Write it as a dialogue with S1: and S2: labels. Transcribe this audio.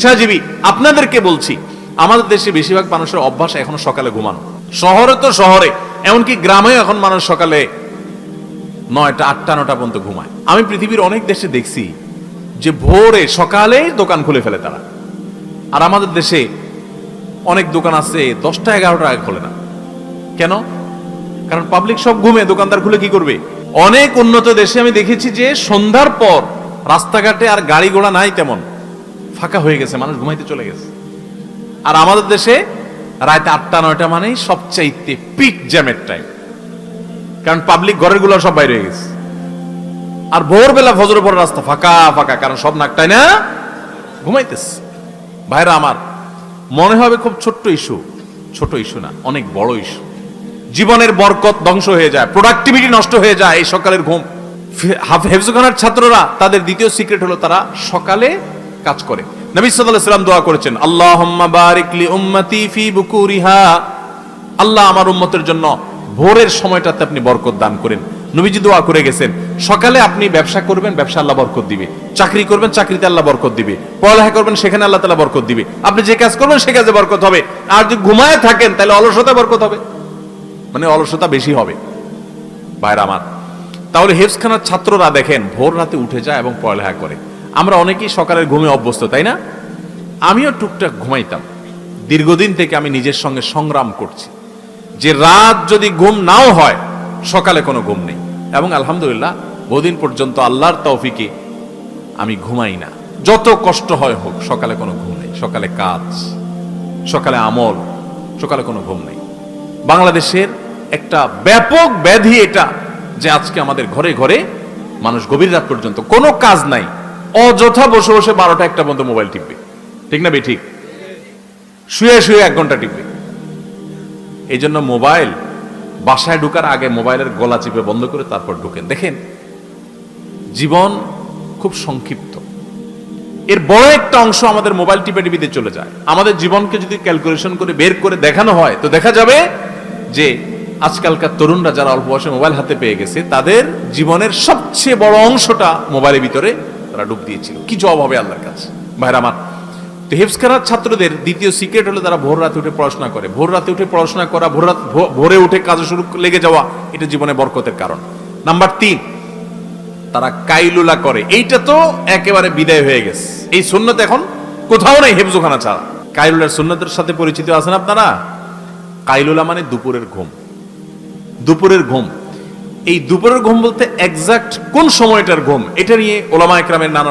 S1: পেশাজীবী আপনাদেরকে বলছি, আমাদের দেশে বেশিরভাগ মানুষের অভ্যাস এখনো সকালে ঘুমানো। শহরে তো শহরে, এমনকি গ্রামেও এখন মানুষ সকালে 9টা 8টা 9টা পর্যন্ত ঘুমায়। আমি পৃথিবীর অনেক দেশে দেখছি যে ভোরে সকালে দোকান খুলে ফেলে তারা। আর আমাদের দেশে অনেক দোকান আছে 10টা 11টা আগে খোলে না। কেন? কারণ পাবলিক সব ঘুমে, দোকানদার খুলে কি করবে? অনেক উন্নত দেশে আমি দেখেছি যে সন্ধ্যার পর রাস্তাঘাটে আর গাড়ি ঘোড়া নাই, তেমন ফাঁকা হয়ে গেছে, মানুষ ঘুমাইতে চলে গেছে। আর আমাদের দেশে রাত 8টা 9টা মানেই সবচাইতে পিক জ্যামের টাইম, কারণ পাবলিক ঘরের গুলো সব বাইরে হয়ে গেছে। আর ভোরবেলা ফজরের পর রাস্তা ফাঁকা ফাঁকা, কারণ সব নাকটাই না ঘুমাইতেছে। ভাইরা আমার, মনে হবে খুব ছোট্ট ইস্যু, ছোট ইস্যু না, অনেক বড় ইস্যু। জীবনের বরকত ধ্বংস হয়ে যায়, প্রোডাক্টিভিটি নষ্ট হয়ে যায় এই সকালের ঘুম। হেফজখানার ছাত্ররা তাদের দ্বিতীয় সিক্রেট হলো তারা সকালে কাজ করে। নবী সাল্লাল্লাহু আলাইহি ওয়াসাল্লাম দোয়া করেছেন, আল্লাহুম্মা বারিক লি উম্মতি ফি বুকুরিহা, আল্লাহ আমার উম্মতের জন্য ভোরের সময়টাতে আপনি বরকত দান করেন। নবীজি দোয়া করে গেছেন, সকালে আপনি ব্যবসা করবেন, ব্যবসা আল্লাহ বরকত দিবে। চাকরি করবেন, চাকরিতে আল্লাহ বরকত দিবে। পড়ালেখা করবেন, সেখানে আল্লাহ তাআলা বরকত দিবে। আপনি যে কাজ করবেন সে কাজে বরকত হবে। আর যদি ঘুমায় থাকেন তাহলে অলসতা বরকত হবে, মানে অলসতা বেশি হবে। ভাইরা আমার, তাহলে হেফজখানার ছাত্ররা দেখেন ভোর রাতে উঠে যায় এবং পড়ালেখা করে। আমরা অনেকেই সকালের ঘুমে অভ্যস্ত, তাই না? আমিও টুকটাক ঘুমাইতাম। দীর্ঘদিন থেকে আমি নিজের সঙ্গে সংগ্রাম করছি যে রাত যদি ঘুম নাও হয়, সকালে কোনো ঘুম নেই। এবং আলহামদুলিল্লাহ বহুদিন পর্যন্ত আল্লাহর তৌফিকে আমি ঘুমাই না। যত কষ্ট হয় হোক, সকালে কোনো ঘুম নেই। সকালে কাজ, সকালে আমল, সকালে কোনো ঘুম নেই। বাংলাদেশের একটা ব্যাপক ব্যাধি এটা যে আজকে আমাদের ঘরে ঘরে মানুষ গভীর রাত পর্যন্ত কোনো কাজ নাই, অযথা বসে বসে 12টা 1টা পর্যন্ত মোবাইল টিপবে। ঠিক না ঠিক? শুয়ে শুয়ে 1 ঘন্টা টিপবে। এই জন্য মোবাইল বাসায় ঢুকার আগে মোবাইলের গলা চিপে বন্ধ করে তারপর ঢুকেন। দেখেন জীবন খুব সংক্ষিপ্ত, এর বড় একটা অংশ আমাদের মোবাইল টিপে টিপিতে চলে যায়। আমাদের জীবনকে যদি ক্যালকুলেশন করে বের করে দেখানো হয় তো দেখা যাবে যে আজকালকার তরুণরা যারা অল্প বয়সে মোবাইল হাতে পেয়ে গেছে, তাদের জীবনের সবচেয়ে বড় অংশটা মোবাইলের ভিতরে তারা ডুব দিয়েছিল। কি জবাব হবে আল্লাহর কাছে? ভাইরা আমার, তো হেফজখানার ছাত্রদের দ্বিতীয় সিক্রেট হলো তারা ভোর রাতে উঠে পড়াশোনা করে। ভোর রাতে উঠে পড়াশোনা করা, ভোরে উঠে কাজে শুরু লেগে যাওয়া, এটা জীবনে বরকতের কারণ। নাম্বার 3, তারা কাইলুলা করে। এইটা তো একেবারে বিদায় হয়ে গেছে, এই সুন্নত এখন কোথাও নেই হেফজখানা ছাড়া। কাইলুলার সুন্নতের সাথে পরিচিত আছেন আপনারা? কাইলুলা মানে দুপুরের ঘুম। দুপুরের ঘুম, এই দুপুরের ঘুম বলতে এক্সাক্ট কোন সময়টার ঘুম, এটা নিয়ে ওলামা একরামের নানা